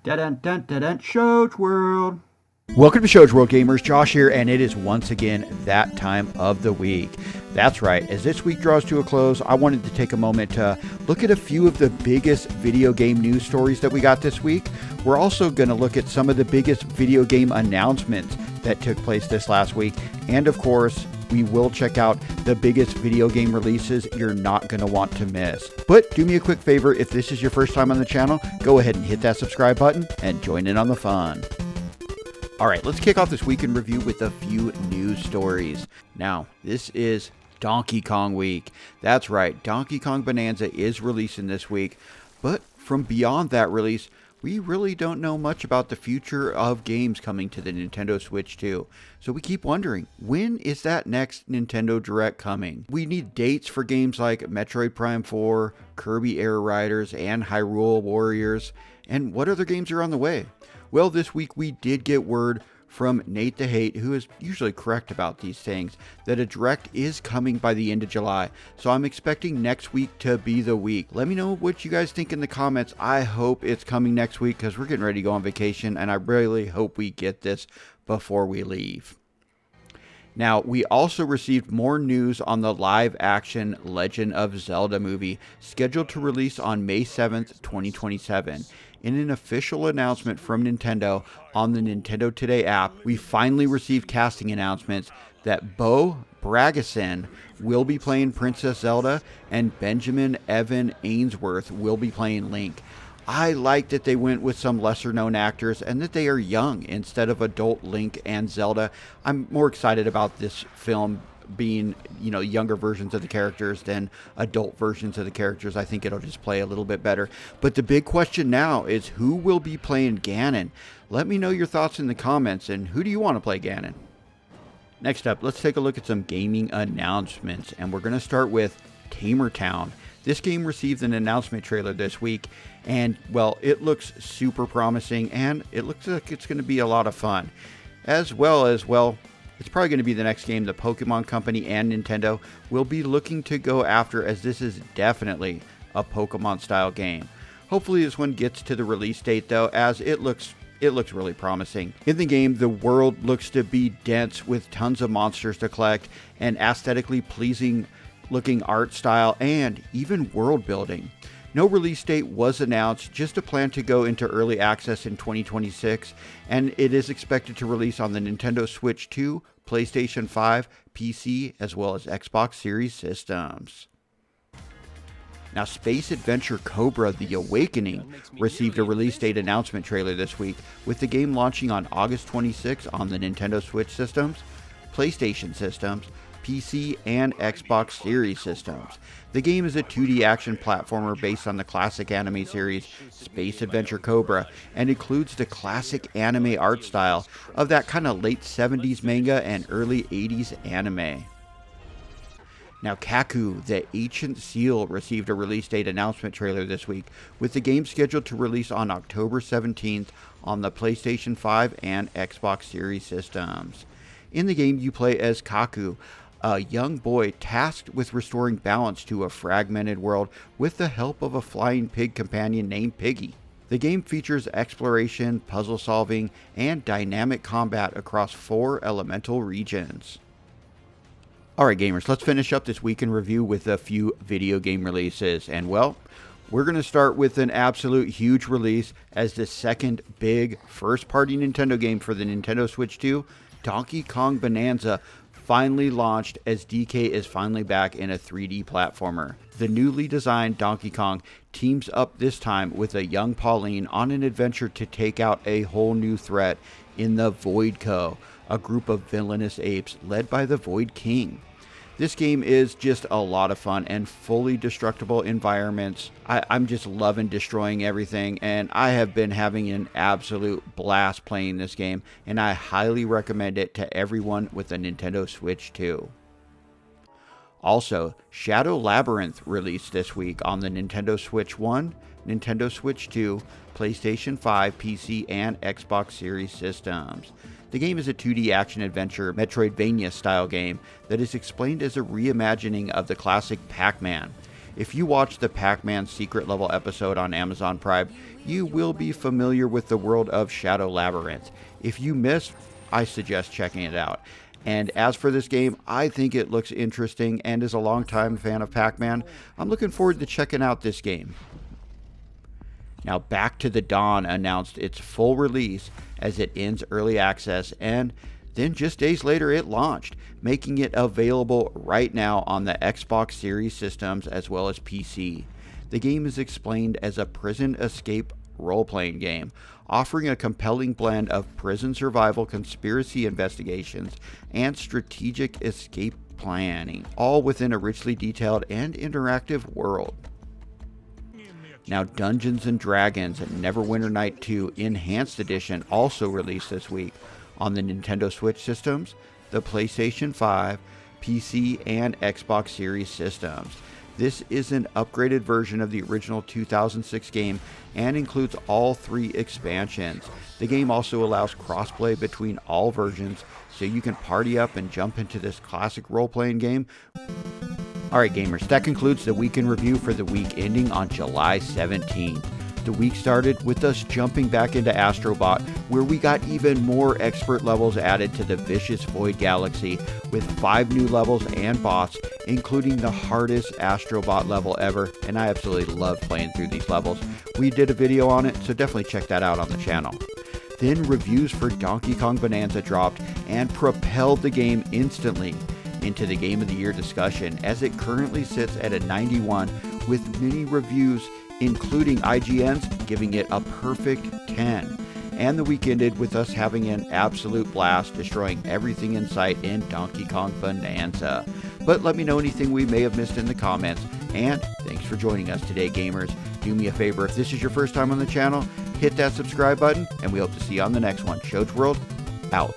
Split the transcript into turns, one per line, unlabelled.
Dun-dun-dun-dun-dun, Shows World.
Welcome to Shows World Gamers, Josh here, and it is once again that time of the week. That's right, as this week draws to a close, I wanted to take a moment to look at a few of the biggest video game news stories that we got this week. We're also going to look at some of the biggest video game announcements that took place this last week, and of course, we will check out the biggest video game releases you're not going to want to miss. But do me a quick favor, if this is your first time on the channel, go ahead and hit that subscribe button and join in on the fun. Alright, let's kick off this week in review with a few news stories. Now, this is Donkey Kong Week. That's right, Donkey Kong Bonanza is releasing this week, but from beyond that release, we really don't know much about the future of games coming to the Nintendo Switch 2. So we keep wondering, when is that next Nintendo Direct coming? We need dates for games like Metroid Prime 4, Kirby Air Riders, and Hyrule Warriors. And what other games are on the way? Well, this week we did get word from Nate the Hate, who is usually correct about these things, that a Direct is coming by the end of July. So I'm expecting next week to be the week. Let me know what you guys think in the comments. I hope it's coming next week because we're getting ready to go on vacation, and I really hope we get this before we leave. Now, we also received more news on the live-action Legend of Zelda movie, scheduled to release on May 7th, 2027. In an official announcement from Nintendo on the Nintendo Today app, we finally received casting announcements that Bo Bragason will be playing Princess Zelda and Benjamin Evan Ainsworth will be playing Link. I like that they went with some lesser known actors and that they are young instead of adult Link and Zelda. I'm more excited about this film being, younger versions of the characters than adult versions of the characters. I think it'll just play a little bit better. But the big question now is who will be playing Ganon? Let me know your thoughts in the comments, and who do you want to play Ganon? Next up, let's take a look at some gaming announcements, and we're going to start with Tamer Town. This game received an announcement trailer this week, and, well, it looks super promising, and it looks like it's going to be a lot of fun. As well as, it's probably going to be the next game the Pokemon Company and Nintendo will be looking to go after, as this is definitely a Pokemon-style game. Hopefully this one gets to the release date, though, as it looks really promising. In the game, the world looks to be dense with tons of monsters to collect and aesthetically pleasing looking art style and even world building. No release date was announced, just a plan to go into early access in 2026, and it is expected to release on the Nintendo Switch 2, PlayStation 5, PC, as well as Xbox Series systems. Now, Space Adventure Cobra: The Awakening received a release date announcement trailer this week, with the game launching on August 26 on the Nintendo Switch systems, PlayStation systems, PC, and Xbox Series systems. The game is a 2D action platformer based on the classic anime series Space Adventure Cobra and includes the classic anime art style of that kind of late 70s manga and early 80s anime. Now, Kaku, the Ancient Seal received a release date announcement trailer this week, with the game scheduled to release on October 17th on the PlayStation 5 and Xbox Series systems. In the game, you play as Kaku, a young boy tasked with restoring balance to a fragmented world with the help of a flying pig companion named Piggy. The game features exploration, puzzle solving, and dynamic combat across 4 elemental regions. Alright gamers, let's finish up this week in review with a few video game releases. And well, we're going to start with an absolute huge release as the second big first-party Nintendo game for the Nintendo Switch 2, Donkey Kong Bonanza, finally launched as DK is finally back in a 3D platformer. The newly designed Donkey Kong teams up this time with a young Pauline on an adventure to take out a whole new threat in the Void Co., a group of villainous apes led by the Void King. This game is just a lot of fun and fully destructible environments. I'm just loving destroying everything, and I have been having an absolute blast playing this game, and I highly recommend it to everyone with a Nintendo Switch 2. Also, Shadow Labyrinth released this week on the Nintendo Switch 1, Nintendo Switch 2, PlayStation 5, PC, and Xbox Series systems. The game is a 2D action-adventure Metroidvania-style game that is explained as a reimagining of the classic Pac-Man. If you watched the Pac-Man secret level episode on Amazon Prime, you will be familiar with the world of Shadow Labyrinth. If you missed, I suggest checking it out. And as for this game, I think it looks interesting, and as a longtime fan of Pac-Man, I'm looking forward to checking out this game. Now, Back to the Dawn announced its full release as it ends early access, and then just days later it launched, making it available right now on the Xbox Series systems as well as PC. The game is explained as a prison escape role-playing game, offering a compelling blend of prison survival, conspiracy investigations, and strategic escape planning, all within a richly detailed and interactive world. Now, Dungeons & Dragons Neverwinter Night 2 Enhanced Edition also released this week on the Nintendo Switch systems, the PlayStation 5, PC, and Xbox Series systems. This is an upgraded version of the original 2006 game and includes all 3 expansions. The game also allows crossplay between all versions, so you can party up and jump into this classic role-playing game. Alright gamers, that concludes the week in review for the week ending on July 17th. The week started with us jumping back into Astrobot, where we got even more expert levels added to the vicious Void Galaxy with 5 new levels and boss, including the hardest Astrobot level ever, and I absolutely love playing through these levels. We did a video on it, so definitely check that out on the channel. Then reviews for Donkey Kong Bonanza dropped and propelled the game instantly into the Game of the Year discussion, as it currently sits at a 91, with many reviews including IGN's giving it a perfect 10. And the week ended with us having an absolute blast, destroying everything in sight in Donkey Kong Bonanza. But let me know anything we may have missed in the comments, and thanks for joining us today, gamers. Do me a favor, if this is your first time on the channel, hit that subscribe button, and we hope to see you on the next one. Shows World, out.